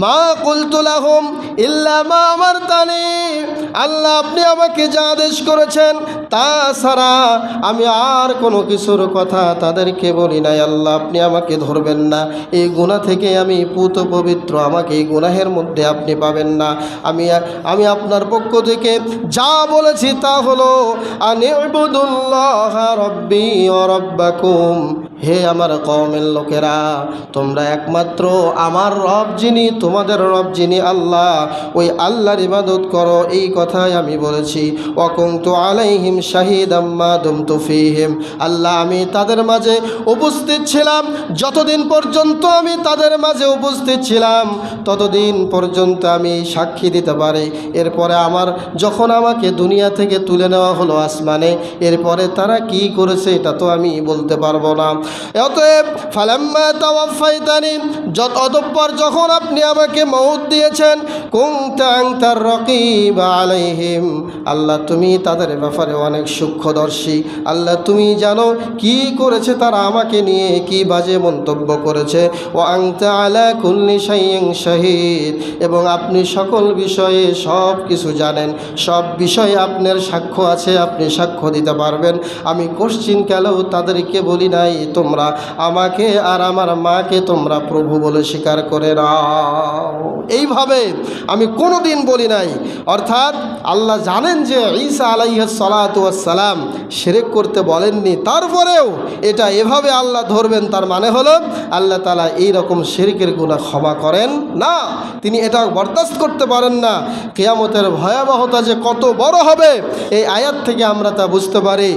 মা কুলতু লাহুম ইল্লা মা আমারতানি, আল্লাহ আপনি আমাকে যা আদেশ করেছেন তা ছাড়া আমি আর কোনো কিছুর কথা তাদেরকে বলি নাই। আল্লাহ আপনি আমাকে ধরবেন না, এই গুনাহ থেকে আমি পুত পবিত্র, আমাকে এই গুনাহের মধ্যে আপনি পাবেন না। আমি আপনার পক্ষ থেকে যা বলেছি তা হলো আনি'বুদুল্লাহ রাব্বি ওয়া রাব্বাকুম, হে আমার কওমের লোকেরা, তোমরা একমাত্র আমার রব যিনি, তোমাদের রব যিনি আল্লাহ, ওই আল্লাহর ইবাদত করো, এই কথাই আমি বলেছি। ওয়া কুনতু আলাইহিম শাহিদাম মা দুমতু ফীহিম, আল্লাহ আমি তাদের মাঝে উপস্থিত ছিলাম, যতদিন পর্যন্ত আমি তাদের মাঝে উপস্থিত ছিলাম ততদিন পর্যন্ত আমি সাক্ষী দিতে পারি। এরপরে যখন আমাকে দুনিয়া থেকে তুলে নেওয়া হলো আসমানে, এরপরে তারা কি করেছে এটা তো আমি বলতে পারবো না। অতএব ফালাম্মা তাওয়াফাইতানি, অতঃপর যখন আপনি আমাকে মউত দিয়েছেন, কুনতা আনতার রাকিব আলাইহিম, আল্লাহ তুমি তাদের ব্যাপারে অনেক সূক্ষ্মদর্শী, আল্লাহ তুমি জানো কি করেছে তারা আমাকে নিয়ে, কি বাজে মন্তব্য করেছে। ওয়া আনতা আলা কুল্লি শাইইন শাহীদ, এবং আপনি সকল বিষয়ে সব কিছু জানেন, সব বিষয়ে আপনার সাক্ষ্য আছে, আপনি সাক্ষ্য দিতে পারবেন। আমি কোশ্চিন কালেও তাদেরকে বলি নাই তোমরা আমাকে আর আমার মাকে তোমরা প্রভু বলে স্বীকার করে নাও, এইভাবে আমি কোনো দিন বলি নাই। অর্থাৎ আল্লাহ জানেন যে ঈসা আলাইহিস সালাতু ওয়াস সালাম শিরক করতে বলেননি, তারপরেও এটা এভাবে আল্লাহ ধরবেন, তার মানে হলো আল্লাহ তাআলা এইরকম শিরকের গুনাহ ক্ষমা করেন না, তিনি এটা বরদাস্ত করতে পারেন না। কিয়ামতের ভয়াবহতা যে কত বড় হবে এই আয়াত থেকে আমরা তা বুঝতে পারি।